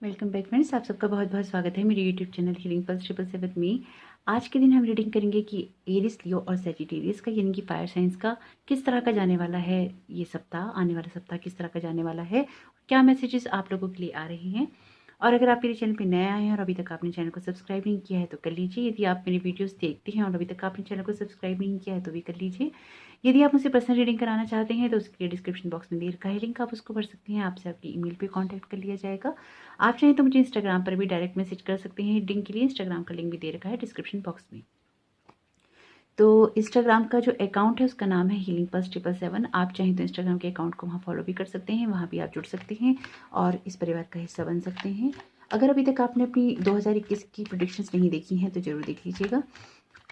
Welcome back friends, आप सबका बहुत बहुत स्वागत है मेरे YouTube channel healing pulse 777 with me. आज के दिन हम रीडिंग करेंगे कि एरिस, लियो और सेजिटेरियस का यानी कि फायर साइंस का किस तरह का जाने वाला है ये सप्ताह, आने वाला सप्ताह किस तरह का जाने वाला है, क्या मैसेजेस आप लोगों के लिए आ रहे हैं। और अगर आप मेरे चैनल पर नए आए हैं और अभी तक आपने चैनल को सब्सक्राइब नहीं किया है तो कर लीजिए। यदि आप मेरी वीडियोस देखते हैं और अभी तक आपने चैनल को सब्सक्राइब नहीं किया है तो भी कर लीजिए। यदि आप मुझसे पर्सनल रीडिंग कराना चाहते हैं तो उसके लिए डिस्क्रिप्शन बॉक्स में दे रखा है लिंक, आप उसको पढ़ सकते हैं। आपसे आपकी ईमेल पे कांटेक्ट कर लिया जाएगा। आप चाहें तो मुझे इंस्टाग्राम पर भी डायरेक्ट मैसेज कर सकते हैं। रीडिंग के लिए इंस्टाग्राम का लिंक भी दे रखा है डिस्क्रिप्शन बॉक्स में। तो इंस्टाग्राम का जो अकाउंट है उसका नाम है हीलिंग पल्स 777। आप चाहें तो इंस्टाग्राम के अकाउंट को वहाँ फॉलो भी कर सकते हैं, वहाँ भी आप जुड़ सकते हैं और इस परिवार का हिस्सा बन सकते हैं। अगर अभी तक आपने अपनी 2021 की प्रेडिक्शंस नहीं देखी हैं तो ज़रूर देख लीजिएगा।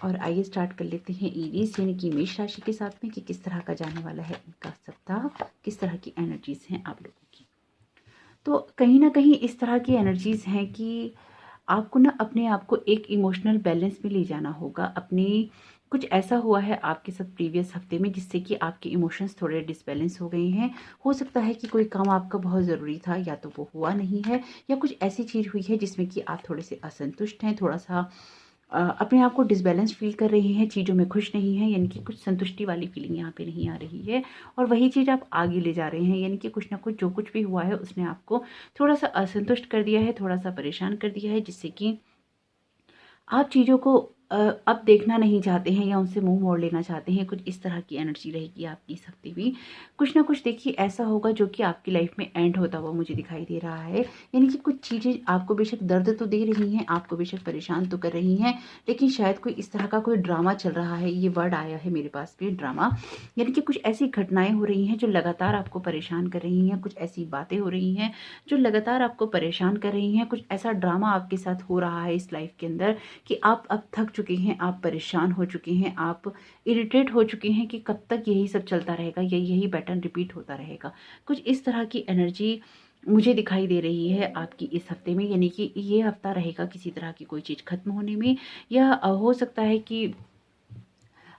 और आइए स्टार्ट कर लेते हैं एरीज यानी कि मेष राशि के साथ में कि किस तरह का जाने वाला है इनका सप्ताह, किस तरह की एनर्जीज हैं आप लोगों की। तो कहीं ना कहीं इस तरह की एनर्जीज हैं कि आपको ना अपने आप को एक इमोशनल बैलेंस में ले जाना होगा। अपनी कुछ ऐसा हुआ है आपके साथ प्रीवियस हफ्ते में जिससे कि आपके इमोशंस थोड़े डिसबैलेंस हो गए हैं। हो सकता है कि कोई काम आपका बहुत ज़रूरी था या तो वो हुआ नहीं है, या कुछ ऐसी चीज़ हुई है जिसमें कि आप थोड़े से असंतुष्ट हैं, थोड़ा सा अपने आप को डिसबैलेंस फील कर रही हैं, चीज़ों में खुश नहीं हैं, यानी कि कुछ संतुष्टि वाली फीलिंग यहाँ पे नहीं आ रही है। और वही चीज़ आप आगे ले जा रहे हैं, यानी कि कुछ ना कुछ जो कुछ भी हुआ है उसने आपको थोड़ा सा असंतुष्ट कर दिया है, थोड़ा सा परेशान कर दिया है, जिससे कि आप चीज़ों को अब देखना नहीं चाहते हैं या उनसे मुंह मोड़ लेना चाहते हैं। कुछ इस तरह की एनर्जी रहेगी आपकी इस हफ्ते भी। कुछ ना कुछ देखिए ऐसा होगा जो कि आपकी लाइफ में एंड होता हुआ मुझे दिखाई दे रहा है। यानी कि कुछ चीज़ें आपको बेशक दर्द तो दे रही हैं, आपको बेशक परेशान तो कर रही हैं, लेकिन शायद कोई इस तरह का कोई ड्रामा चल रहा है। ये वर्ड आया है मेरे पास भी, ड्रामा। यानी कि कुछ ऐसी घटनाएं हो रही हैं जो लगातार आपको परेशान कर रही हैं, कुछ ऐसी बातें हो रही हैं जो लगातार आपको परेशान कर रही हैं, कुछ ऐसा ड्रामा आपके साथ हो रहा है इस लाइफ के अंदर कि आप अब थक चुके हैं, आप परेशान हो चुके हैं, आप इरिटेट हो चुके हैं कि कब तक यही सब चलता रहेगा, यही पैटर्न रिपीट होता रहेगा। कुछ इस तरह की एनर्जी मुझे दिखाई दे रही है आपकी इस हफ्ते में। यानी कि ये हफ्ता रहेगा किसी तरह की कोई चीज़ खत्म होने में, या हो सकता है कि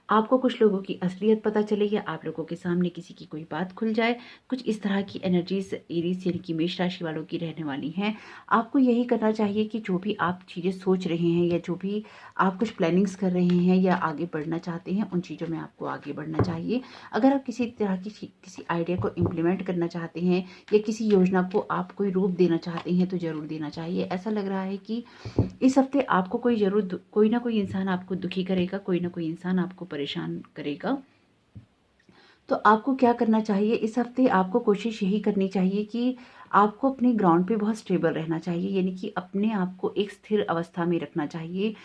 आपको कुछ लोगों की असलियत पता चले या आप लोगों के सामने किसी की कोई बात खुल जाए। कुछ इस तरह की एनर्जीज एरीज यानी कि मेष राशि वालों की रहने वाली हैं। आपको यही करना चाहिए कि जो भी आप चीज़ें सोच रहे हैं या जो भी आप कुछ प्लानिंग्स कर रहे हैं या आगे बढ़ना चाहते हैं, उन चीज़ों में आपको आगे बढ़ना चाहिए। अगर आप किसी तरह की किसी आइडिया को इम्प्लीमेंट करना चाहते हैं या किसी योजना को आप कोई रूप देना चाहते हैं तो ज़रूर देना चाहिए। ऐसा लग रहा है कि इस हफ्ते आपको कोई ना कोई इंसान आपको दुखी करेगा, कोई ना कोई इंसान आपको परेशान करेगा। तो आपको क्या करना चाहिए इस हफ्ते? आपको कोशिश यही करनी चाहिए कि आपको अपने ग्राउंड पे बहुत स्टेबल रहना चाहिए, यानी कि अपने आप को एक स्थिर अवस्था में रखना चाहिए।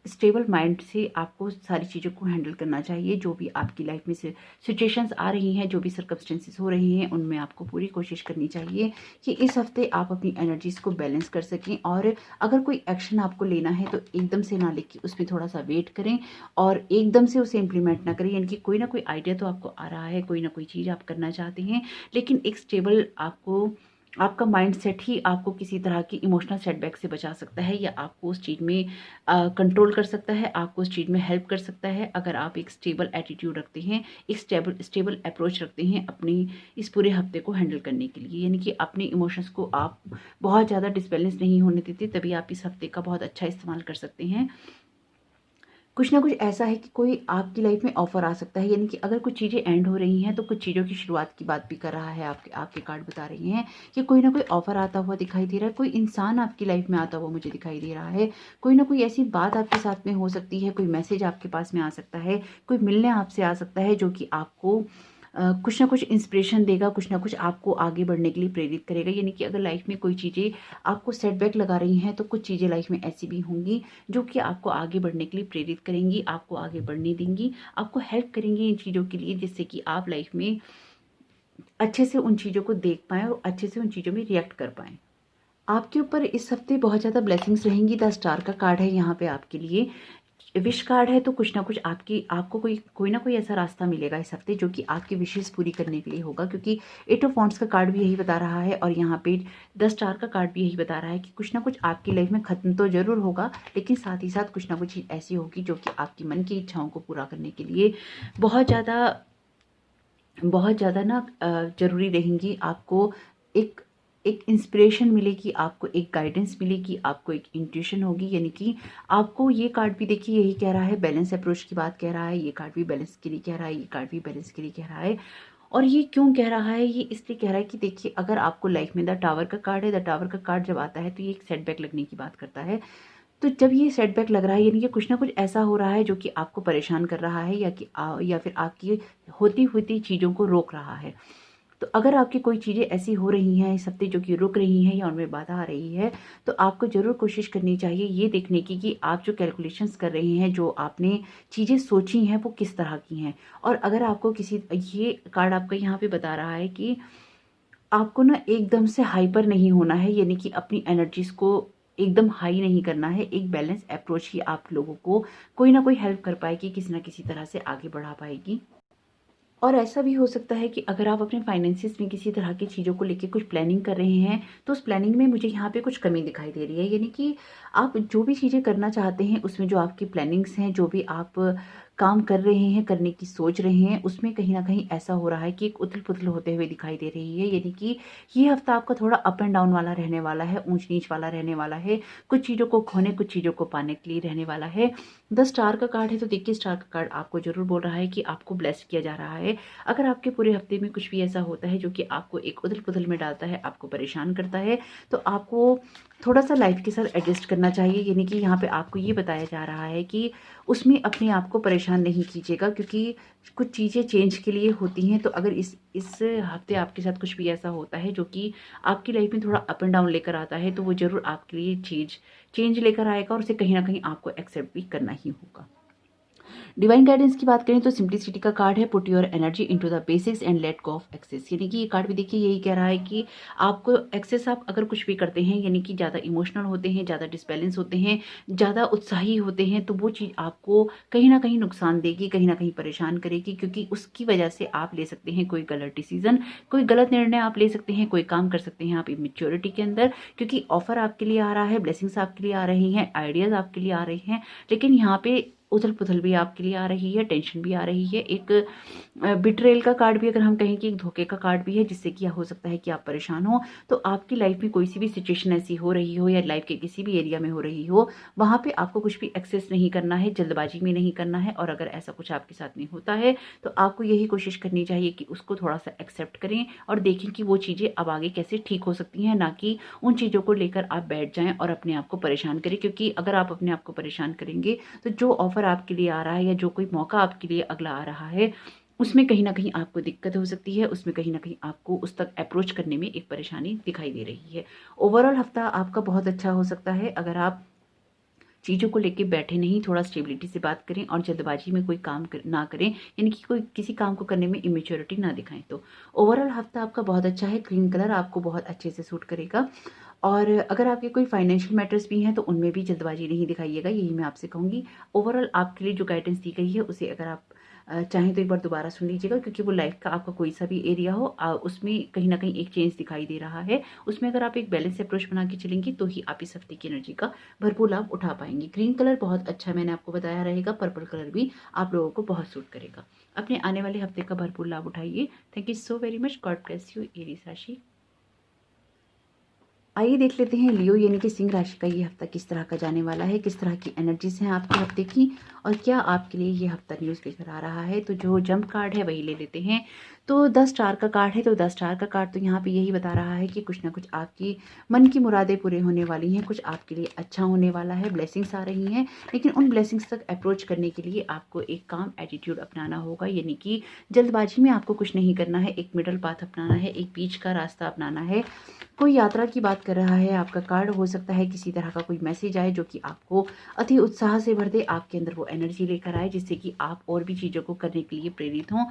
स्टेबल माइंड से आपको सारी चीज़ों को हैंडल करना चाहिए। जो भी आपकी लाइफ में से सिचुएशंस आ रही हैं, जो भी सर्कमस्टेंसेस हो रही हैं, उनमें आपको पूरी कोशिश करनी चाहिए कि इस हफ्ते आप अपनी एनर्जीज को बैलेंस कर सकें। और अगर कोई एक्शन आपको लेना है तो एकदम से ना लेके उसमें थोड़ा सा वेट करें और एकदम से उसे इम्प्लीमेंट ना करें। यानी कि कोई ना कोई आइडिया तो आपको आ रहा है, कोई ना कोई चीज़ आप करना चाहते हैं, लेकिन एक स्टेबल आपका माइंड सेट ही आपको किसी तरह की इमोशनल सेटबैक से बचा सकता है, या आपको उस चीज़ में कंट्रोल कर सकता है, आपको उस चीज़ में हेल्प कर सकता है। अगर आप एक स्टेबल एटीट्यूड रखते हैं, एक स्टेबल अप्रोच रखते हैं अपनी इस पूरे हफ्ते को हैंडल करने के लिए, यानी कि अपने इमोशंस को आप बहुत ज़्यादा डिसबैलेंस नहीं होने देते, तभी आप इस हफ्ते का बहुत अच्छा इस्तेमाल कर सकते हैं। कुछ ना कुछ ऐसा है कि कोई आपकी लाइफ में ऑफर आ सकता है, यानी कि अगर कुछ चीज़ें एंड हो रही हैं तो कुछ चीज़ों की शुरुआत की बात भी कर रहा है। आपके आपके कार्ड बता रहे हैं कि कोई ना कोई ऑफर आता हुआ दिखाई दे रहा है, कोई इंसान आपकी लाइफ में आता हुआ मुझे दिखाई दे रहा है। कोई ना कोई ऐसी बात आपके साथ में हो सकती है, कोई मैसेज आपके पास में आ सकता है, कोई मिलने आपसे आ सकता है जो कि आपको कुछ ना कुछ इंस्पिरेशन देगा, कुछ ना कुछ आपको आगे बढ़ने के लिए प्रेरित करेगा। यानी कि अगर लाइफ में कोई चीज़ें आपको सेटबैक लगा रही हैं तो कुछ चीज़ें लाइफ में ऐसी भी होंगी जो कि आपको आगे बढ़ने के लिए प्रेरित करेंगी, आपको आगे बढ़ने देंगी, आपको हेल्प करेंगी इन चीज़ों के लिए, जिससे कि आप लाइफ में अच्छे से उन चीज़ों को देख पाएँ और अच्छे से उन चीज़ों में रिएक्ट कर पाएँ। आपके ऊपर इस हफ्ते बहुत ज़्यादा ब्लेसिंग्स रहेंगी। द स्टार का कार्ड है यहाँ पे आपके लिए। विश कार्ड है, तो कुछ ना कुछ आपको कोई ना कोई ऐसा रास्ता मिलेगा इस हफ्ते जो कि आपकी विशेष पूरी करने के लिए होगा, क्योंकि एट ऑफ वॉन्ड्स का कार्ड भी यही बता रहा है और यहाँ पे द स्टार का कार्ड भी यही बता रहा है कि कुछ ना कुछ आपकी लाइफ में ख़त्म तो ज़रूर होगा, लेकिन साथ ही साथ कुछ ना कुछ चीज़ ऐसी होगी जो कि आपकी मन की इच्छाओं को पूरा करने के लिए बहुत ज़्यादा ना ज़रूरी रहेंगी। आपको एक एक इंस्पिरेशन मिलेगी, आपको एक गाइडेंस मिलेगी, आपको एक इंट्यूशन होगी। यानी कि आपको ये कार्ड भी देखिए यही कह रहा है, बैलेंस अप्रोच की बात कह रहा है, ये कार्ड भी बैलेंस के लिए कह रहा है, ये कार्ड भी बैलेंस के लिए कह रहा है। और ये क्यों कह रहा है? ये इसलिए कह रहा है कि देखिए अगर आपको लाइफ में द टावर का कार्ड है, द टावर का कार्ड जब आता है तो ये एक सेटबैक लगने की बात करता है। तो जब ये सेटबैक लग रहा है यानी कि कुछ ना कुछ ऐसा हो रहा है जो कि आपको परेशान कर रहा है, या फिर आपकी होती चीज़ों को रोक रहा है। तो अगर आपकी कोई चीज़ें ऐसी हो रही हैं इस हफ्ते जो कि रुक रही हैं या उनमें बाधा आ रही है, तो आपको ज़रूर कोशिश करनी चाहिए ये देखने की कि आप जो कैलकुलेशंस कर रहे हैं, जो आपने चीज़ें सोची हैं वो किस तरह की हैं। और अगर आपको ये कार्ड आपका यहाँ पे बता रहा है कि आपको ना एकदम से हाइपर नहीं होना है, यानी कि अपनी एनर्जीज़ को एकदम हाई नहीं करना है। एक बैलेंस अप्रोच ही आप लोगों को कोई ना कोई हेल्प कर पाएगी, किसी ना किसी तरह से आगे बढ़ा पाएगी। और ऐसा भी हो सकता है कि अगर आप अपने फाइनेंसिस में किसी तरह की चीज़ों को लेके कुछ प्लानिंग कर रहे हैं, तो उस प्लानिंग में मुझे यहाँ पे कुछ कमी दिखाई दे रही है। यानी कि आप जो भी चीज़ें करना चाहते हैं, उसमें जो आपकी प्लानिंग्स हैं, जो भी आप काम कर रहे हैं, करने की सोच रहे हैं, उसमें कहीं न कहीं ऐसा हो रहा है कि एक उथल-पुथल होते हुए दिखाई दे रही है। यानी कि ये हफ़्ता आपका थोड़ा अप एंड डाउन वाला रहने वाला है, ऊँच-नीच वाला रहने वाला है। कुछ चीज़ों को खोने, कुछ चीज़ों को पाने के लिए रहने वाला है। 10 स्टार का कार्ड है, तो देखिए स्टार का कार्ड आपको ज़रूर बोल रहा है कि आपको ब्लेस किया जा रहा है। अगर आपके पूरे हफ्ते में कुछ भी ऐसा होता है जो कि आपको एक उथल-पुथल में डालता है, आपको परेशान करता है, तो आपको थोड़ा-सा लाइफ़ के साथ एडजस्ट करना चाहिए। यानी कि यहाँ पे आपको ये बताया जा रहा है कि उसमें अपने आप को परेशान नहीं कीजिएगा, क्योंकि कुछ चीज़ें चेंज के लिए होती हैं। तो अगर इस हफ्ते आपके साथ कुछ भी ऐसा होता है जो कि आपकी लाइफ़ में थोड़ा अप एंड डाउन लेकर आता है, तो वो ज़रूर आपके लिए चेंज लेकर आएगा और उसे कहीं न कहीं आपको एक्सेप्ट भी करना ही होगा। डिवाइन गाइडेंस की बात करें तो सिंप्लिसिटी का कार्ड है, put your energy into the basics and let go of excess. यानी कि ये कार्ड भी देखिए यही कह रहा है कि आपको एक्सेस, आप अगर कुछ भी करते हैं, यानी कि ज़्यादा इमोशनल होते हैं, ज़्यादा डिसबैलेंस होते हैं, ज़्यादा उत्साही होते हैं, तो वो चीज़ आपको कहीं ना कहीं नुकसान देगी, कहीं ना कहीं परेशान करेगी, क्योंकि उसकी वजह से आप ले सकते हैं कोई गलत डिसीजन, कोई गलत निर्णय आप ले सकते हैं, कोई काम कर सकते हैं आप इमेच्योरिटी के अंदर, क्योंकि ऑफर आपके लिए आ रहा है, ब्लेसिंग्स आपके लिए आ रही हैं, आइडियाज़ आपके लिए आ रहे हैं, लेकिन यहाँ पे उथल-पुथल भी आपके लिए आ रही है, टेंशन भी आ रही है। एक बिट्रेयल का कार्ड भी अगर हम कहें कि एक धोखे का कार्ड भी है, जिससे कि हो सकता है कि आप परेशान हो। तो आपकी लाइफ में कोई सी भी सिचुएशन ऐसी हो रही हो या लाइफ के किसी भी एरिया में हो रही हो, वहाँ पे आपको कुछ भी एक्सेस नहीं करना है, जल्दबाजी में नहीं करना है। और अगर ऐसा कुछ आपके साथ में होता है, तो आपको यही कोशिश करनी चाहिए कि उसको थोड़ा-सा एक्सेप्ट करें और देखें कि वो चीज़ें अब आगे कैसे ठीक हो सकती हैं, ना कि उन चीज़ों को लेकर आप बैठ जाएँ और अपने आप को परेशान करें। क्योंकि अगर आप अपने आप को परेशान करेंगे, तो जो ऑफ़र आपके लिए आ रहा है या जो कोई मौका आपके लिए अगला आ रहा है, उसमें कहीं न कहीं आपको दिक्कत हो सकती है, उसमें कहीं न कहीं आपको उस तक अप्रोच करने में एक परेशानी दिखाई दे रही है। ओवरऑल हफ्ता आपका बहुत अच्छा हो सकता है अगर आप चीज़ों को लेके बैठे नहीं, थोड़ा स्टेबिलिटी से बात करें और जल्दबाजी में कोई काम ना करें, यानी कि कोई किसी काम को करने में इमेच्योरिटी ना दिखाएं। तो ओवरऑल हफ्ता आपका बहुत अच्छा है, ग्रीन कलर आपको बहुत अच्छे से सूट करेगा। और अगर आपके कोई फाइनेंशियल मैटर्स भी हैं, तो उनमें भी जल्दबाजी नहीं दिखाइएगा, यही मैं आपसे कहूँगी। ओवरऑल आपके लिए जो गाइडेंस दी गई है, उसे अगर आप चाहें तो एक बार दोबारा सुन लीजिएगा, क्योंकि वो लाइफ का आपका कोई सा भी एरिया हो, उसमें कहीं ना कहीं एक चेंज दिखाई दे रहा है। उसमें अगर आप एक बैलेंस अप्रोच बना के चलेंगी, तो ही आप इस हफ्ते की एनर्जी का भरपूर लाभ उठा पाएंगे। ग्रीन कलर बहुत अच्छा मैंने आपको बताया रहेगा, पर्पल कलर भी आप लोगों को बहुत सूट करेगा। अपने आने वाले हफ्ते का भरपूर लाभ उठाइए। Thank you so very much. God bless you Aries राशि। आइए देख लेते हैं लियो यानी कि सिंह राशि का ये हफ्ता किस तरह का जाने वाला है, किस तरह की एनर्जीज हैं आपके हफ्ते की, और क्या आपके लिए ये हफ्ता न्यूज़ लेकर आ रहा है। तो जो जंप कार्ड है वही ले लेते हैं। तो 10 स्टार का कार्ड है, तो 10 स्टार का कार्ड तो यहाँ पे यही बता रहा है कि कुछ ना कुछ आपकी मन की मुरादें पूरे होने वाली हैं, कुछ आपके लिए अच्छा होने वाला है, ब्लेसिंग्स आ रही हैं। लेकिन उन ब्लेसिंग्स तक अप्रोच करने के लिए आपको एक काम एटीट्यूड अपनाना होगा, यानी कि जल्दबाजी में आपको कुछ नहीं करना है, एक मिडल पाथ अपनाना है, एक बीच का रास्ता अपनाना है। कोई यात्रा की बात कर रहा है आपका कार्ड, हो सकता है किसी तरह का कोई मैसेज आए जो कि आपको अति उत्साह से भर दे, आपके अंदर वो एनर्जी लेकर आए जिससे कि आप और भी चीज़ों को करने के लिए प्रेरित हों।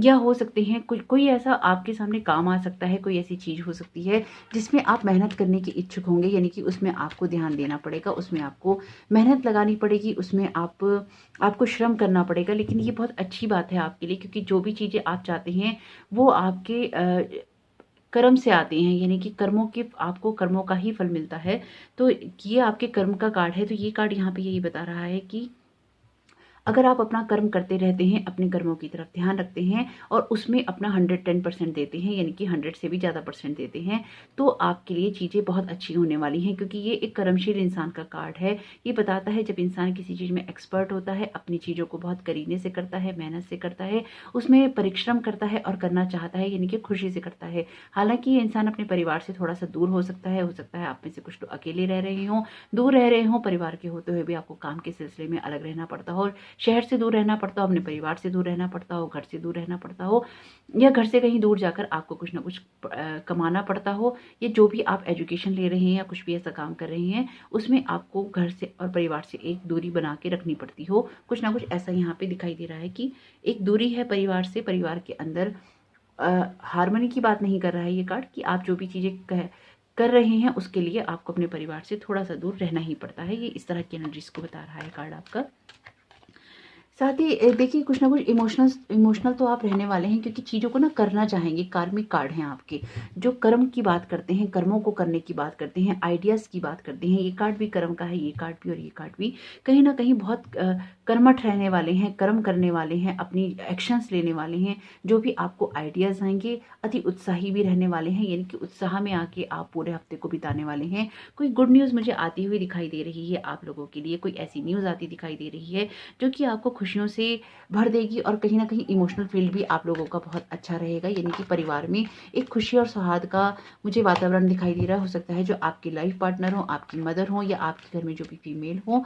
या हो सकते हैं कोई ऐसा आपके सामने काम आ सकता है, कोई ऐसी चीज़ हो सकती है जिसमें आप मेहनत करने के इच्छुक होंगे, यानी कि उसमें आपको ध्यान देना पड़ेगा, उसमें आपको मेहनत लगानी पड़ेगी, उसमें आपको श्रम करना पड़ेगा। लेकिन ये बहुत अच्छी बात है आपके लिए, क्योंकि जो भी चीज़ें आप चाहते हैं वो आपके कर्म से आते हैं, यानी कि आपको कर्मों का ही फल मिलता है। तो ये आपके कर्म का कार्ड है। तो ये कार्ड यहाँ पे यही बता रहा है कि अगर आप अपना कर्म करते रहते हैं, अपने कर्मों की तरफ ध्यान रखते हैं और उसमें अपना 110% देते हैं, यानी कि 100 से भी ज़्यादा परसेंट देते हैं, तो आपके लिए चीज़ें बहुत अच्छी होने वाली हैं। क्योंकि ये एक कर्मशील इंसान का कार्ड है। ये बताता है जब इंसान किसी चीज़ में एक्सपर्ट होता है, अपनी चीज़ों को बहुत करीने से करता है, मेहनत से करता है, उसमें परिश्रम करता है और करना चाहता है, यानी कि खुशी से करता है। हालाँकि ये इंसान अपने परिवार से थोड़ा-सा दूर हो सकता है, आप में से कुछ तो अकेले रह रहे हों, दूर रह रहे हों, परिवार के होते हुए भी आपको काम के सिलसिले में अलग रहना पड़ता हो, शहर से दूर रहना पड़ता हो, अपने परिवार से दूर रहना पड़ता हो, घर से दूर रहना पड़ता हो, या घर से कहीं दूर जाकर आपको कुछ ना कुछ कमाना पड़ता हो, या जो भी आप एजुकेशन ले रहे हैं या कुछ भी ऐसा काम कर रहे हैं, उसमें आपको घर से और परिवार से एक दूरी बना के रखनी पड़ती हो। कुछ ना कुछ ऐसा यहाँ पे दिखाई दे रहा है कि एक दूरी है परिवार से, परिवार के अंदर हार्मनी की बात नहीं कर रहा है ये कार्ड, कि आप जो भी चीज़ें कर रहे हैं उसके लिए आपको अपने परिवार से थोड़ा-सा दूर रहना ही पड़ता है। ये इस तरह की एनर्जीज़ को बता रहा है कार्ड आपका। साथ ही देखिए कुछ ना कुछ इमोशनल तो आप रहने वाले हैं, क्योंकि चीज़ों को ना करना चाहेंगे। कार्मिक कार्ड हैं आपके, जो कर्म की बात करते हैं, कर्मों को करने की बात करते हैं, आइडियाज़ की बात करते हैं। ये कार्ड भी कर्म का है, ये कार्ड भी और ये कार्ड भी कहीं ना कहीं बहुत कर्मठ रहने वाले हैं, कर्म करने वाले हैं, अपनी एक्शंस लेने वाले हैं। जो भी आपको आइडियाज़ आएंगे, अति उत्साही भी रहने वाले हैं, यानी कि उत्साह में आके आप पूरे हफ्ते को बिताने वाले हैं। कोई गुड न्यूज़ मुझे आती हुई दिखाई दे रही है आप लोगों के लिए, कोई ऐसी न्यूज़ आती दिखाई दे रही है जो कि आपको खुशियों से भर देगी, और कहीं ना कहीं इमोशनल फील्ड भी आप लोगों का बहुत अच्छा रहेगा। यानी कि परिवार में एक खुशी और सौहार्द का मुझे वातावरण दिखाई दे रहा हो सकता है। जो आपके लाइफ पार्टनर हो, आपकी मदर हो, या आपके घर में जो भी फीमेल हो,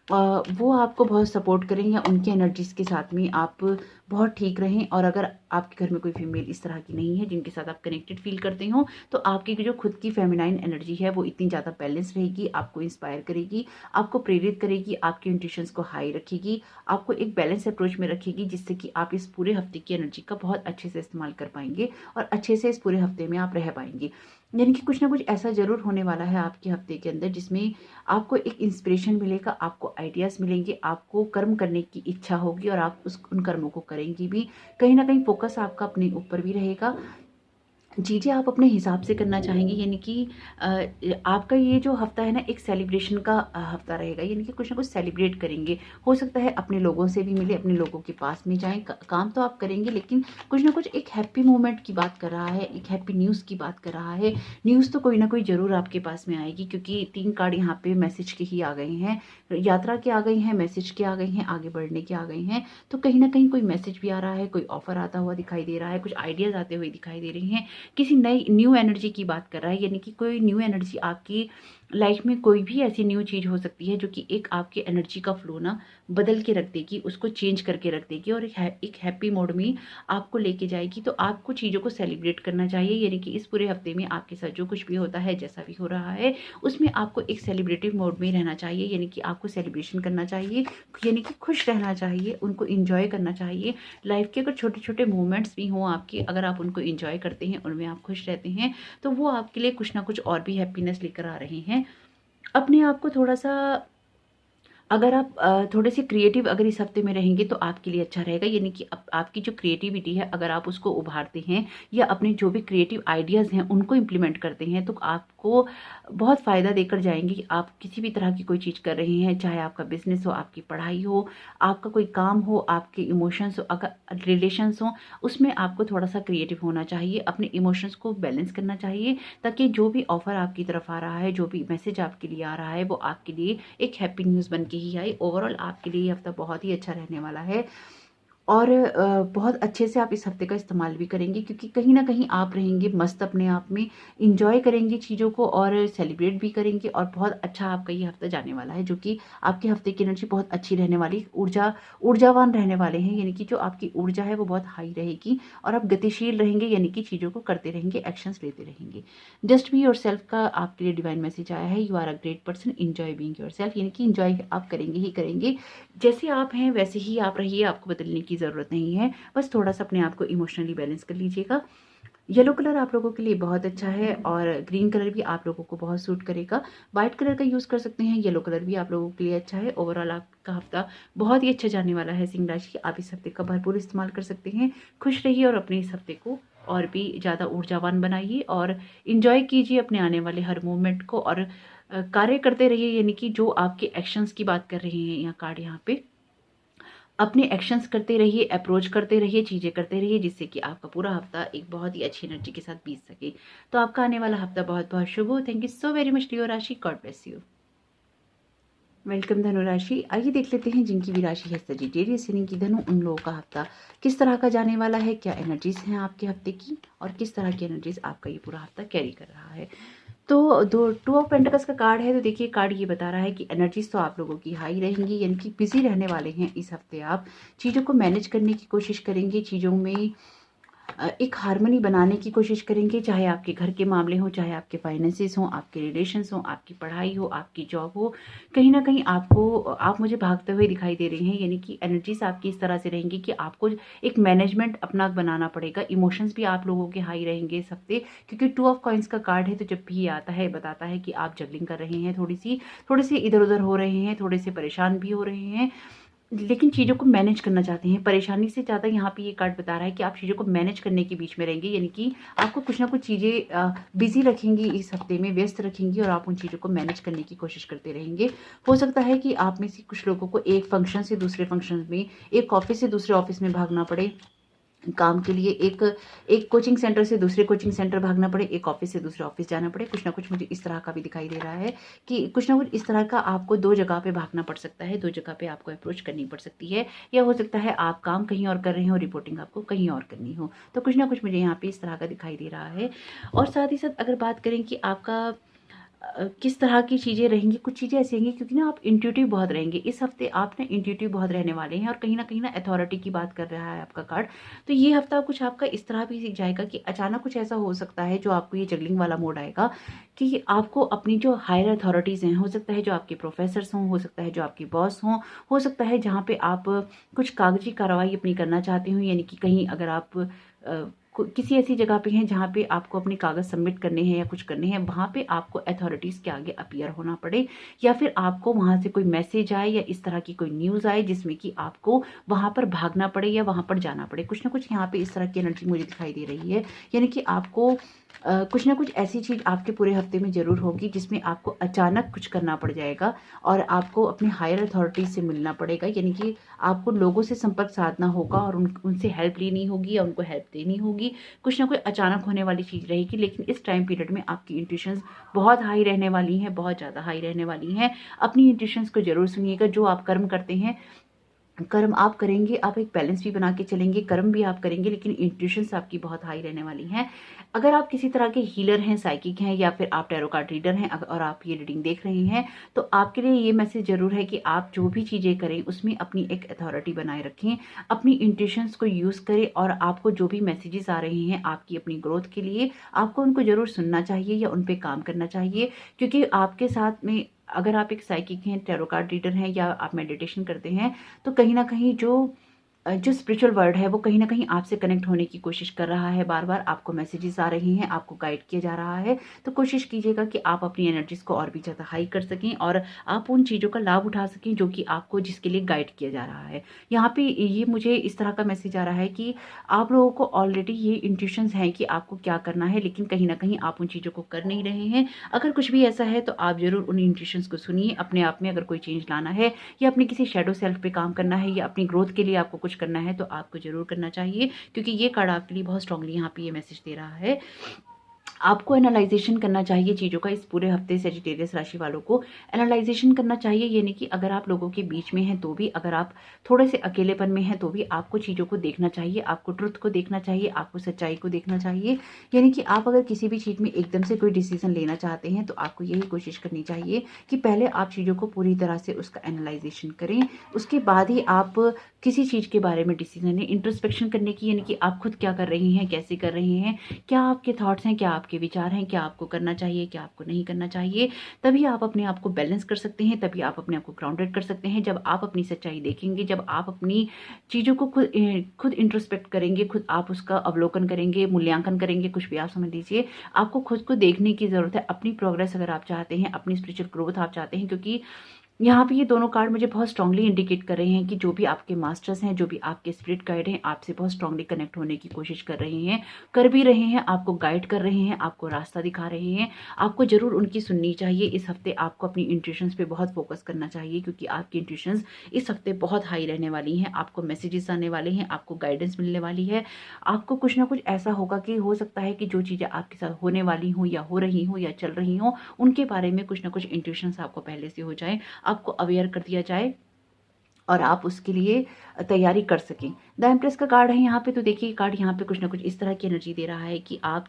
वो आपको बहुत सपोर्ट करें, या उनकी एनर्जीज़ के साथ में आप बहुत ठीक रहें। और अगर आपके घर में कोई फीमेल इस तरह की नहीं है जिनके साथ आप कनेक्टेड फील करते हो, तो आपकी जो खुद की फेमिनाइन एनर्जी है वो इतनी ज़्यादा बैलेंस रहेगी, आपको इंस्पायर करेगी, आपको प्रेरित करेगी, आपके इंट्यूशंस को हाई रखेगी, आपको एक बैलेंस अप्रोच में रखेगी, जिससे कि आप इस पूरे हफ्ते की एनर्जी का बहुत अच्छे से इस्तेमाल कर पाएंगे और अच्छे से इस पूरे हफ्ते में आप रह पाएंगे। यानी कि कुछ ना कुछ ऐसा ज़रूर होने वाला है आपके हफ्ते के अंदर, जिसमें आपको एक इंस्पिरेशन मिलेगा, आपको आइडियाज़ मिलेंगे, आपको कर्म करने की इच्छा होगी और आप उन कर्मों को करेंगी भी। कहीं ना कहीं फोकस आपका अपने ऊपर भी रहेगा, चीज़ें आप अपने हिसाब से करना चाहेंगे। यानी कि आपका ये जो हफ्ता है ना, एक सेलिब्रेशन का हफ्ता रहेगा, यानी कि कुछ ना कुछ सेलिब्रेट करेंगे। हो सकता है अपने लोगों से भी मिले, अपने लोगों के पास में जाएं, काम तो आप करेंगे, लेकिन कुछ ना कुछ एक हैप्पी मोमेंट की बात कर रहा है, एक हैप्पी न्यूज़ की बात कर रहा है। न्यूज़ तो कोई ना कोई ज़रूर आपके पास में आएगी, क्योंकि 3 कार्ड यहाँ पे मैसेज के ही आ गए हैं, यात्रा के आ गई हैं, मैसेज के आ गई हैं, आगे बढ़ने के आ गए हैं। तो कहीं ना कहीं कोई मैसेज भी आ रहा है, कोई ऑफर आता हुआ दिखाई दे रहा है, कुछ आइडियाज़ आते हुए दिखाई दे रही हैं, किसी नई न्यू एनर्जी की बात कर रहा है। यानी कि कोई न्यू एनर्जी आपकी लाइफ में, कोई भी ऐसी न्यू चीज़ हो सकती है जो कि एक आपके एनर्जी का फ्लो ना बदल के रख देगी, उसको चेंज करके रख देगी और एक हैप्पी मोड में आपको लेके जाएगी। तो आपको चीज़ों को सेलिब्रेट करना चाहिए। यानी कि इस पूरे हफ्ते में आपके साथ जो कुछ भी होता है, जैसा भी हो रहा है, उसमें आपको एक सेलिब्रेटिव मोड में रहना चाहिए। यानी कि आपको सेलिब्रेशन करना चाहिए, यानी कि खुश रहना चाहिए, उनको इंजॉय करना चाहिए। लाइफ के अगर छोटे छोटे मोमेंट्स भी हों आपके, अगर आप उनको इंजॉय करते हैं, उनमें आप खुश रहते हैं, तो वो आपके लिए कुछ ना कुछ और भी हैप्पीनेस लेकर आ रहे हैं। अपने आप को थोड़ा-सा, अगर आप थोड़े से क्रिएटिव अगर इस हफ्ते में रहेंगे तो आपके लिए अच्छा रहेगा। यानी कि आपकी जो क्रिएटिविटी है, अगर आप उसको उभारते हैं या अपने जो भी क्रिएटिव आइडियाज़ हैं उनको इम्प्लीमेंट करते हैं, तो आपको बहुत फ़ायदा देकर जाएंगे। कि आप किसी भी तरह की कोई चीज़ कर रहे हैं, चाहे आपका बिजनेस हो, आपकी पढ़ाई हो, आपका कोई काम हो, आपके इमोशंस हो, अगर रिलेशंस हो, उसमें आपको थोड़ा सा क्रिएटिव होना चाहिए, अपने इमोशंस को बैलेंस करना चाहिए, ताकि जो भी ऑफर आपकी तरफ आ रहा है, जो भी मैसेज आपके लिए आ रहा है, वो आपके लिए एक हैप्पी न्यूज़ बन के ही आई। ओवरऑल आपके लिए ये हफ्ता बहुत ही अच्छा रहने वाला है, और बहुत अच्छे से आप इस हफ्ते का इस्तेमाल भी करेंगे, क्योंकि कहीं ना कहीं आप रहेंगे मस्त अपने आप में, इंजॉय करेंगे चीज़ों को और सेलिब्रेट भी करेंगे, और बहुत अच्छा आपका ये हफ्ता जाने वाला है, जो कि आपके हफ्ते की एनर्जी बहुत अच्छी रहने वाली, ऊर्जावान रहने वाले हैं। यानी कि जो आपकी ऊर्जा है वो बहुत हाई रहेगी, और आप गतिशील रहेंगे, यानी कि चीज़ों को करते रहेंगे, एक्शंस लेते रहेंगे। जस्ट बी योर सेल्फ का आपके लिए डिवाइन मैसेज आया है, you are a great person, enjoy being yourself. यानी कि इंजॉय आप करेंगे ही करेंगे, जैसे आप हैं वैसे ही आप रहिए, आपको बदलने की ज़रूरत नहीं है। बस थोड़ा सा अपने आप को इमोशनली बैलेंस कर लीजिएगा। येलो कलर आप लोगों के लिए बहुत अच्छा है, और ग्रीन कलर भी आप लोगों को बहुत सूट करेगा। वाइट कलर का यूज़ कर सकते हैं, येलो कलर भी आप लोगों के लिए अच्छा है। ओवरऑल आपका हफ्ता बहुत ही अच्छा जाने वाला है सिंह राशि। आप इस हफ्ते का भरपूर इस्तेमाल कर सकते हैं। खुश रहिए और अपने इस हफ्ते को और भी ज़्यादा ऊर्जावान बनाइए, और इन्जॉय कीजिए अपने आने वाले हर मोमेंट को, और कार्य करते रहिए। यानी कि जो आपके एक्शंस की बात कर रहे हैं यहाँ कार्ड यहाँ पे, अपने एक्शंस करते रहिए, अप्रोच करते रहिए, चीज़ें करते रहिए, जिससे कि आपका पूरा हफ्ता एक बहुत ही अच्छी एनर्जी के साथ बीत सके। तो आपका आने वाला हफ्ता बहुत बहुत शुभ हो। Thank you so very much Leo राशि। God bless you. वेलकम धनु राशि। आइए देख लेते हैं जिनकी भी राशि है सजिटेरियस यानी कि धनु, उन लोगों का हफ्ता किस तरह का जाने वाला है, क्या एनर्जीज हैं आपके हफ्ते की और किस तरह की एनर्जीज आपका ये पूरा हफ्ता कैरी कर रहा है। तो दो 2 ऑफ पेंटिकल्स का कार्ड है। तो देखिए कार्ड ये बता रहा है कि एनर्जीज तो आप लोगों की हाई रहेंगी, यानी कि बिजी रहने वाले हैं इस हफ्ते। आप चीज़ों को मैनेज करने की कोशिश करेंगे, चीज़ों में एक हार्मनी बनाने की कोशिश करेंगे, चाहे आपके घर के मामले हों, चाहे आपके फाइनेंसेस हों, आपके रिलेशंस हों, आपकी पढ़ाई हो, आपकी जॉब हो। कहीं न कहीं आप मुझे भागते हुए दिखाई दे रहे हैं, यानी कि एनर्जीज आपकी इस तरह से रहेंगी कि आपको एक मैनेजमेंट अपना बनाना पड़ेगा। इमोशंस भी आप लोगों के हाई रहेंगे इस हफ्ते, क्योंकि 2 ऑफ कॉइन्स का कार्ड है। तो जब भी ये आता है बताता है कि आप जगलिंग कर रहे हैं, थोड़ी सी इधर-उधर हो रहे हैं, थोड़े से परेशान भी हो रहे हैं, लेकिन चीज़ों को मैनेज करना चाहते हैं। परेशानी से ज़्यादा यहाँ पे ये कार्ड बता रहा है कि आप चीज़ों को मैनेज करने के बीच में रहेंगे, यानी कि आपको कुछ ना कुछ चीज़ें बिज़ी रखेंगी, इस हफ्ते में व्यस्त रखेंगी और आप उन चीज़ों को मैनेज करने की कोशिश करते रहेंगे। हो सकता है कि आप में से कुछ लोगों को एक फंक्शन से दूसरे फंक्शन में, एक ऑफ़िस से दूसरे ऑफ़िस में भागना पड़े काम के लिए, एक कोचिंग सेंटर से दूसरे कोचिंग सेंटर भागना पड़े, एक ऑफ़िस से दूसरे ऑफ़िस जाना पड़े। कुछ ना कुछ मुझे इस तरह का भी दिखाई दे रहा है कि कुछ ना कुछ इस तरह का आपको 2 जगह पे भागना पड़ सकता है, 2 जगह पे आपको अप्रोच करनी पड़ सकती है, या हो सकता है आप काम कहीं और कर रहे हो, रिपोर्टिंग आपको कहीं और करनी हो। तो कुछ ना कुछ मुझे यहाँ पे इस तरह का दिखाई दे रहा है। और साथ ही साथ अगर बात करें कि आपका किस तरह की चीज़ें रहेंगी, कुछ चीज़ें ऐसी रहेंगी क्योंकि ना आप इंट्यूटिव बहुत रहेंगे इस हफ्ते, आप ना इंट्यूटिव बहुत रहने वाले हैं और कहीं ना अथॉरिटी की बात कर रहा है आपका कार्ड। तो ये हफ्ता कुछ आपका इस तरह भी जाएगा कि अचानक कुछ ऐसा हो सकता है जो आपको ये जगलिंग वाला मोड आएगा कि आपको अपनी जो हायर अथॉरिटीज़ हैं, हो सकता है जो आपके प्रोफेसर्स हों, हो सकता है जो आपके बॉस हों, हो सकता है जहाँ पे आप कुछ कागजी कार्रवाई अपनी करना चाहते हो, यानी कि कहीं अगर आप किसी ऐसी जगह पे हैं जहाँ पे आपको अपने कागज़ सबमिट करने हैं या कुछ करने हैं, वहाँ पे आपको अथॉरिटीज़ के आगे अपीयर होना पड़े, या फिर आपको वहाँ से कोई मैसेज आए या इस तरह की कोई न्यूज़ आए जिसमें कि आपको वहाँ पर भागना पड़े या वहाँ पर जाना पड़े। कुछ ना कुछ यहाँ पे इस तरह की एनर्जी मुझे दिखाई दे रही है, यानी कि आपको कुछ ना कुछ ऐसी चीज़ आपके पूरे हफ्ते में ज़रूर होगी जिसमें आपको अचानक कुछ करना पड़ जाएगा और आपको अपने हायर अथॉरिटीज़ से मिलना पड़ेगा, यानी कि आपको लोगों से संपर्क साधना होगा और उनसे हेल्प लेनी होगी या उनको हेल्प देनी होगी। कुछ ना कुछ अचानक होने वाली चीज़ रहेगी, लेकिन इस टाइम पीरियड में आपकी इंट्यूशंस बहुत हाई रहने वाली हैं, बहुत ज़्यादा हाई रहने वाली हैं। अपनी इंट्यूशंस को ज़रूर सुनिएगा। जो आप कर्म करते हैं, कर्म आप करेंगे, आप एक बैलेंस भी बना के चलेंगे, कर्म भी आप करेंगे, लेकिन इंट्यूशंस आपकी बहुत हाई रहने वाली हैं। अगर आप किसी तरह के हीलर हैं, साइकिक हैं, या फिर आप टैरो कार्ड रीडर हैं और आप ये रीडिंग देख रहे हैं, तो आपके लिए ये मैसेज ज़रूर है कि आप जो भी चीज़ें करें उसमें अपनी एक अथॉरिटी बनाए रखें, अपनी इंट्यूशंस को यूज़ करें और आपको जो भी मैसेजेस आ रहे हैं आपकी अपनी ग्रोथ के लिए, आपको उनको ज़रूर सुनना चाहिए या उन पे काम करना चाहिए, क्योंकि आपके साथ में अगर आप एक साइकिक हैं, टैरो कार्ड रीडर हैं या आप मेडिटेशन करते हैं, तो कहीं न कहीं जो स्पिरिचुअल वर्ल्ड है वो कहीं न कहीं आपसे कनेक्ट होने की कोशिश कर रहा है, बार-बार आपको मैसेजेस आ रहे हैं, आपको गाइड किया जा रहा है। तो कोशिश कीजिएगा कि आप अपनी एनर्जीज़ को और भी ज़्यादा हाई कर सकें और आप उन चीज़ों का लाभ उठा सकें जो कि आपको जिसके लिए गाइड किया जा रहा है। यहाँ पे ये मुझे इस तरह का मैसेज आ रहा है कि आप लोगों को ऑलरेडी ये इंट्यूशंस हैं कि आपको क्या करना है, लेकिन कहीं न कहीं आप उन चीज़ों को कर नहीं रहे हैं। अगर कुछ भी ऐसा है तो आप ज़रूर उन इंट्यूशंस को सुनिए। अपने आप में अगर कोई चेंज लाना है या अपने किसी शैडो सेल्फ पे काम करना है या अपनी ग्रोथ के लिए आपको कुछ करना है, तो आपको ज़रूर करना चाहिए, क्योंकि ये कार्ड आपके लिए बहुत स्ट्रांगली यहाँ पे ये मैसेज दे रहा है। आपको एनालाइजेशन करना चाहिए चीज़ों का। इस पूरे हफ्ते सेजिटेरियस राशि वालों को एनालाइजेशन करना चाहिए, यानी कि अगर आप लोगों के बीच में हैं तो भी, अगर आप थोड़े से अकेलेपन में हैं तो भी आपको चीज़ों को देखना चाहिए, आपको ट्रुथ को देखना चाहिए, आपको सच्चाई को देखना चाहिए। यानी कि आप अगर किसी भी चीज़ में एकदम से कोई डिसीजन लेना चाहते हैं तो आपको यही कोशिश करनी चाहिए कि पहले आप चीज़ों को पूरी तरह से उसका एनालाइजेशन करें, उसके बाद ही आप किसी चीज़ के बारे में डिसीजन लें। इंट्रोस्पेक्शन करने की, यानी कि आप खुद क्या कर रही हैं, कैसे कर रही हैं, क्या आपके थॉट्स हैं, क्या आपके विचार हैं, क्या आपको करना चाहिए, क्या आपको नहीं करना चाहिए। तभी आप अपने आप को बैलेंस कर सकते हैं, तभी आप अपने आप को ग्राउंडेड कर सकते हैं। जब आप अपनी सच्चाई देखेंगे, जब आप अपनी चीज़ों को खुद इंट्रोस्पेक्ट करेंगे, खुद आप उसका अवलोकन करेंगे, मूल्यांकन करेंगे, कुछ भी आप समझ लीजिए। आपको खुद को देखने की ज़रूरत है। अपनी प्रोग्रेस अगर आप चाहते हैं, अपनी स्पिरिचुअल ग्रोथ आप चाहते हैं, क्योंकि यहाँ पे ये दोनों कार्ड मुझे बहुत स्ट्रांगली इंडिकेट कर रहे हैं कि जो भी आपके मास्टर्स हैं, जो भी आपके स्पिरिट गाइड हैं, आपसे बहुत स्ट्रांगली कनेक्ट होने की कोशिश कर रहे हैं, कर भी रहे हैं, आपको गाइड कर रहे हैं, आपको रास्ता दिखा रहे हैं। आपको ज़रूर उनकी सुननी चाहिए। इस हफ्ते आपको अपनी इंट्यूशंस पे बहुत फोकस करना चाहिए, क्योंकि आपकी इंट्यूशंस इस हफ्ते बहुत हाई रहने वाली हैं। आपको मैसेजेस आने वाले हैं, आपको गाइडेंस मिलने वाली है। आपको कुछ ना कुछ ऐसा होगा कि हो सकता है कि जो चीज़ें आपके साथ होने वाली हों या हो रही हों या चल रही हों, उनके बारे में कुछ ना कुछ इंट्यूशंस आपको पहले से हो जाए, आपको अवेयर कर दिया जाए और आप उसके लिए तैयारी कर सकें। द एम्प्रेस का कार्ड है यहाँ पे, तो देखिए कार्ड यहाँ पे कुछ ना कुछ इस तरह की एनर्जी दे रहा है कि आप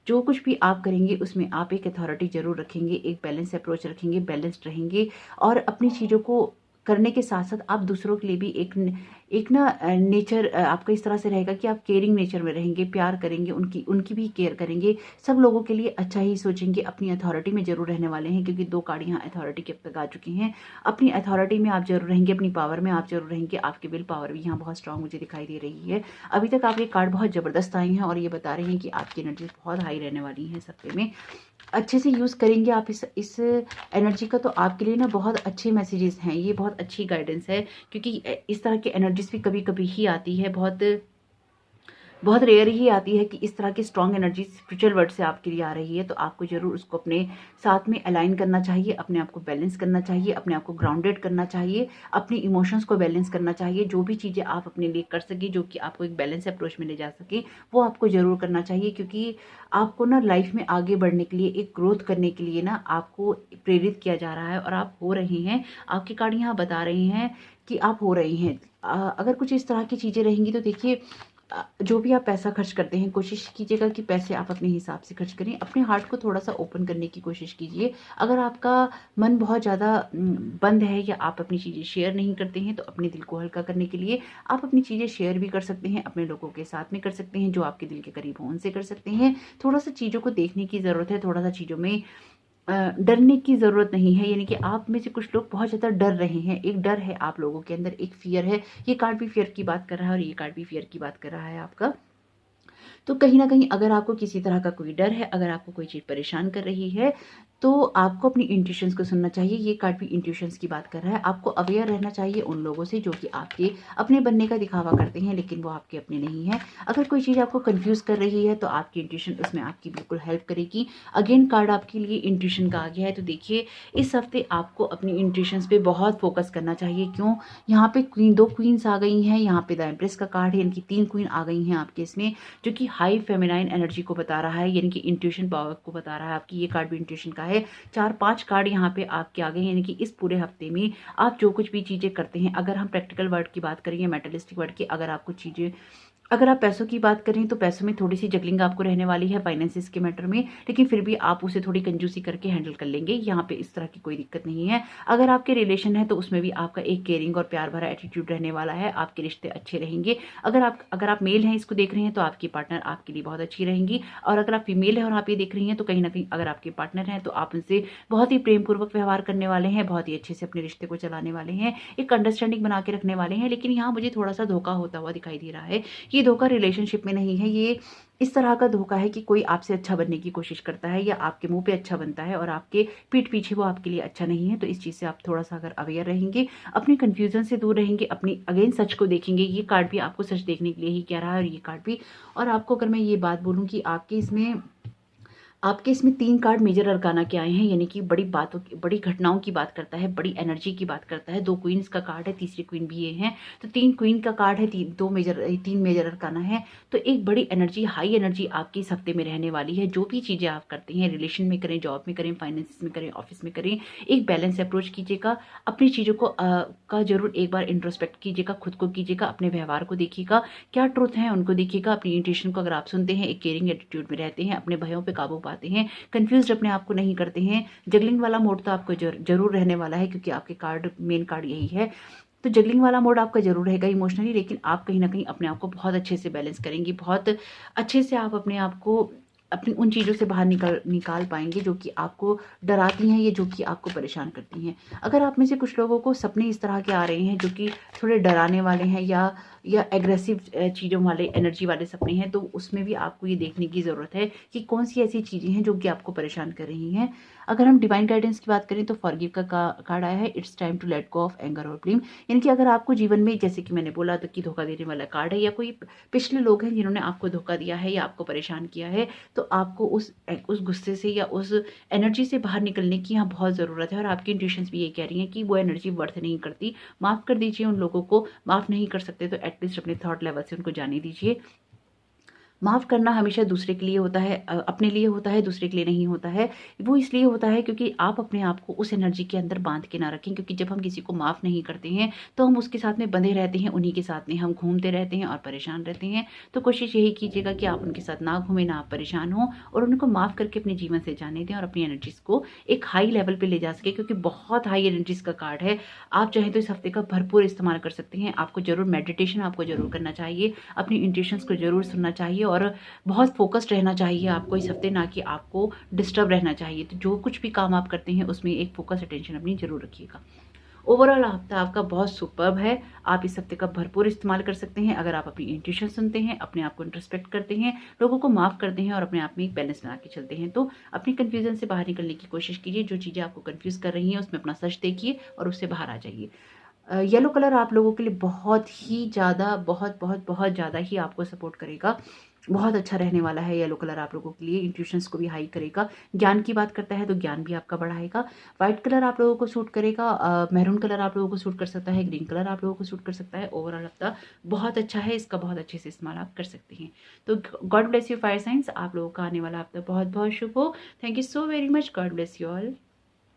जो कुछ भी आप करेंगे उसमें आप एक अथॉरिटी जरूर रखेंगे, एक बैलेंस अप्रोच रखेंगे, बैलेंस्ड रहेंगे और अपनी चीज़ों को करने के साथ साथ आप दूसरों के लिए भी एक ना नेचर आपका इस तरह से रहेगा कि आप केयरिंग नेचर में रहेंगे, प्यार करेंगे, उनकी भी केयर करेंगे, सब लोगों के लिए अच्छा ही सोचेंगे। अपनी अथॉरिटी में जरूर रहने वाले हैं, क्योंकि 2 कार्ड यहाँ अथॉरिटी के अब तक आ चुकी हैं। अपनी अथॉरिटी में आप जरूर रहेंगे, अपनी पावर में आप जरूर रहेंगे। आपकी विल पावर भी यहाँ बहुत स्ट्रांग मुझे दिखाई दे रही है। अभी तक आपके कार्ड बहुत ज़बरदस्त आए हैं और ये बता रहे हैं कि आपकी एनर्जी बहुत हाई रहने वाली है इस हफ्ते में। अच्छे से यूज़ करेंगे आप इस एनर्जी का, तो आपके लिए ना बहुत अच्छे मैसेजेस हैं, ये बहुत अच्छी गाइडेंस है। क्योंकि इस तरह की एनर्जीज भी कभी कभी ही आती है, बहुत रेयर ही आती है कि इस तरह की स्ट्रॉन्ग एनर्जी स्पिरिचुअल वर्ड से आपके लिए आ रही है। तो आपको जरूर उसको अपने साथ में अलाइन करना चाहिए, अपने आप को बैलेंस करना चाहिए, अपने आप को ग्राउंडेड करना चाहिए, अपनी इमोशंस को बैलेंस करना चाहिए। जो भी चीज़ें आप अपने लिए कर सके, जो कि आपको एक बैलेंस अप्रोच में ले जा सके, वो आपको जरूर करना चाहिए। क्योंकि आपको ना लाइफ में आगे बढ़ने के लिए, एक ग्रोथ करने के लिए ना आपको प्रेरित किया जा रहा है और आप हो रहे हैं। आपके कार्ड यहाँ बता रहे हैं कि आप हो रहे हैं। अगर कुछ इस तरह की चीज़ें रहेंगी तो देखिए, जो भी आप पैसा खर्च करते हैं, कोशिश कीजिएगा कि पैसे आप अपने हिसाब से खर्च करें। अपने हार्ट को थोड़ा सा ओपन करने की कोशिश कीजिए। अगर आपका मन बहुत ज़्यादा बंद है या आप अपनी चीज़ें शेयर नहीं करते हैं, तो अपने दिल को हल्का करने के लिए आप अपनी चीज़ें शेयर भी कर सकते हैं, अपने लोगों के साथ में कर सकते हैं, जो आपके दिल के करीब हों उनसे कर सकते हैं। थोड़ा सा चीज़ों को देखने की ज़रूरत है, थोड़ा सा चीज़ों में डरने की ज़रूरत नहीं है। यानी कि आप में से कुछ लोग बहुत ज़्यादा डर रहे हैं, एक डर है आप लोगों के अंदर, एक फियर है। ये कार्ड भी फियर की बात कर रहा है और ये कार्ड भी फियर की बात कर रहा है आपका। तो कहीं ना कहीं अगर आपको किसी तरह का कोई डर है, अगर आपको कोई चीज़ परेशान कर रही है, तो आपको अपनी इंट्यूशंस को सुनना चाहिए। ये कार्ड भी इंट्यूशंस की बात कर रहा है। आपको अवेयर रहना चाहिए उन लोगों से जो कि आपके अपने बनने का दिखावा करते हैं, लेकिन वो आपके अपने नहीं है। अगर कोई चीज़ आपको कंफ्यूज कर रही है, तो आपकी इंट्यूशन उसमें आपकी बिल्कुल हेल्प करेगी। अगेन कार्ड आपके लिए इंट्यूशन का आ गया है। तो देखिए, इस हफ्ते आपको अपनी इंट्यूशंस पे बहुत फोकस करना चाहिए। क्यों? यहाँ पे दो क्वींस आ गई हैं, यहाँ पे द एम्प्रेस का कार्ड है, इनकी 3 क्वीन आ गई हैं आपके इसमें, जो कि हाई फेमिनाइन एनर्जी को बता रहा है, यानी कि इंट्यूशन पावर को बता रहा है आपकी। ये कार्ड भी इंट्यूशन का है। 4-5 कार्ड यहाँ पे आपके आ गए, यानी कि इस पूरे हफ्ते में आप जो कुछ भी चीज़ें करते हैं, अगर हम प्रैक्टिकल वर्ड की बात करें या मेटलिस्टिक वर्ड की, अगर आप पैसों की बात करें तो पैसों में थोड़ी सी जगलिंग आपको रहने वाली है फाइनेंसिस के मैटर में, लेकिन फिर भी आप उसे थोड़ी कंजूसी करके हैंडल कर लेंगे। यहाँ पे इस तरह की कोई दिक्कत नहीं है। अगर आपके रिलेशन है तो उसमें भी आपका एक केयरिंग और प्यार भरा एटीट्यूड रहने वाला है, आपके रिश्ते अच्छे रहेंगे। अगर आप मेल हैं, इसको देख रहे हैं, तो आपकी पार्टनर आपके लिए बहुत अच्छी रहेंगी। और अगर आप फीमेल है और आप ये देख रही हैं, तो कहीं ना कहीं अगर आपके पार्टनर हैं तो आप उनसे बहुत ही प्रेम पूर्वक व्यवहार करने वाले हैं, बहुत ही अच्छे से अपने रिश्ते को चलाने वाले हैं, एक अंडरस्टैंडिंग बना के रखने वाले हैं। लेकिन यहाँ मुझे थोड़ा सा धोखा होता हुआ दिखाई दे रहा है। ये धोखा रिलेशनशिप में नहीं है, ये इस तरह का धोखा है कि कोई आपसे अच्छा बनने की कोशिश करता है या आपके मुंह पे अच्छा बनता है और आपके पीठ पीछे वो आपके लिए अच्छा नहीं है। तो इस चीज़ से आप थोड़ा सा अगर अवेयर रहेंगे, अपने कंफ्यूजन से दूर रहेंगे, अपनी अगेन सच को देखेंगे। ये कार्ड भी आपको सच देखने के लिए ही कह रहा है और ये कार्ड भी। और आपको अगर मैं ये बात बोलूँ कि आपके इसमें 3 कार्ड मेजर अरकाना के आए हैं, यानी कि बड़ी बातों की, बड़ी घटनाओं की बात करता है, बड़ी एनर्जी की बात करता है। 2 क्वींस का कार्ड है, तीसरी क्वीन भी ये है, तो 3 क्वीन का कार्ड है, 3 मेजर अरकाना है। तो एक बड़ी एनर्जी, हाई एनर्जी आपकी इस हफ्ते में रहने वाली है। जो भी चीज़ें आप करते हैं, रिलेशन में करें, जॉब में करें, फाइनेंस में करें, ऑफिस में करें, एक बैलेंस अप्रोच कीजिएगा। अपनी चीज़ों को का जरूर एक बार इंट्रोस्पेक्ट कीजिएगा, खुद को कीजिएगा, अपने व्यवहार को देखिएगा, क्या ट्रुथ है उनको देखिएगा। अपनी इंट्यूशन को अगर आप सुनते हैं, एक केयरिंग एटीट्यूड में रहते हैं, अपने भयों पे काबू पाते हैं, कंफ्यूज्ड अपने आप को नहीं करते हैं। जगलिंग वाला मोड तो आपको जरूर रहने वाला है, क्योंकि आपके कार्ड, मेन कार्ड यही है। तो जगलिंग वाला मोड आपका जरूर रहेगा इमोशनली, लेकिन आप कहीं ना कहीं अपने आप को बहुत अच्छे से बैलेंस करेंगी, बहुत अच्छे से आप अपने आप को अपनी उन चीज़ों से बाहर निकाल पाएंगे जो कि आपको डराती हैं या जो कि आपको परेशान करती हैं। अगर आप में से कुछ लोगों को सपने इस तरह के आ रहे हैं जो कि थोड़े डराने वाले हैं या एग्रेसिव चीज़ों वाले, एनर्जी वाले सपने हैं, तो उसमें भी आपको ये देखने की ज़रूरत है कि कौन सी ऐसी चीज़ें हैं जो कि आपको परेशान कर रही हैं। अगर हम डिवाइन गाइडेंस की बात करें तो फॉरगिव का कार्ड आया है, it's time to let go of anger और ब्लेम। यानी कि अगर आपको जीवन में, जैसे कि मैंने बोला था कि धोखा देने वाला कार्ड है, या कोई पिछले लोग हैं जिन्होंने आपको धोखा दिया है या आपको परेशान किया है, तो आपको उस गुस्से से या उस एनर्जी से बाहर निकलने की यहाँ बहुत ज़रूरत है। और आपकी इंट्यूशंस भी ये कह रही हैं कि वो एनर्जी वर्थ नहीं करती। माफ़ कर दीजिए उन लोगों को, माफ़ नहीं कर सकते तो एटलीस्ट अपने थॉट लेवल से उनको जाने दीजिए। माफ़ करना हमेशा दूसरे के लिए होता है, अपने लिए होता है, दूसरे के लिए नहीं होता है। वो इसलिए होता है क्योंकि आप अपने आप को उस एनर्जी के अंदर बांध के ना रखें, क्योंकि जब हम किसी को माफ़ नहीं करते हैं तो हम उसके साथ में बंधे रहते हैं, उन्हीं के साथ में हम घूमते रहते हैं और परेशान रहते हैं। तो कोशिश यही कीजिएगा कि आप उनके साथ ना घूमें, ना आप परेशान हों, और उनको माफ़ करके अपने जीवन से जाने दें और अपनी एनर्जीज़ को एक हाई लेवल पे ले जा सकें, क्योंकि बहुत हाई एनर्जीज़ का कार्ड है। आप चाहें तो इस हफ्ते का भरपूर इस्तेमाल कर सकते हैं। आपको ज़रूर मेडिटेशन आपको ज़रूर करना चाहिए, अपनी इंट्यूशंस को ज़रूर सुनना चाहिए, और बहुत फोकस्ड रहना चाहिए आपको इस हफ्ते, ना कि आपको डिस्टर्ब रहना चाहिए। तो जो कुछ भी काम आप करते हैं उसमें एक फोकस अटेंशन अपनी जरूर रखिएगा। ओवरऑल हफ्ता आपका बहुत सुपर्ब है। आप इस हफ्ते का भरपूर इस्तेमाल कर सकते हैं अगर आप अपनी इंट्यूशन सुनते हैं, अपने आप को इंट्रोस्पेक्ट करते हैं, लोगों को माफ़ करते हैं और अपने आप में एक बैलेंस बना के चलते हैं। तो अपनी कन्फ्यूजन से बाहर निकलने की कोशिश कीजिए। जो चीज़ें आपको कन्फ्यूज कर रही हैं उसमें अपना सच देखिए और उससे बाहर आ जाइए। येलो कलर आप लोगों के लिए बहुत ही ज़्यादा, बहुत बहुत बहुत ज़्यादा ही आपको सपोर्ट करेगा। बहुत अच्छा रहने वाला है येलो कलर आप लोगों के लिए। इंट्यूशंस को भी हाई करेगा, ज्ञान की बात करता है तो ज्ञान भी आपका बढ़ाएगा। व्हाइट कलर आप लोगों को सूट करेगा, मैरून कलर आप लोगों को सूट कर सकता है, ग्रीन कलर आप लोगों को सूट कर सकता है। ओवरऑल हफ्ता बहुत अच्छा है, इसका बहुत अच्छे से इस्तेमाल आप कर सकते हैं। तो God bless you fire science, आप लोगों का आने वाला हफ्ता बहुत बहुत शुभ हो। Thank you so very much. God bless you all.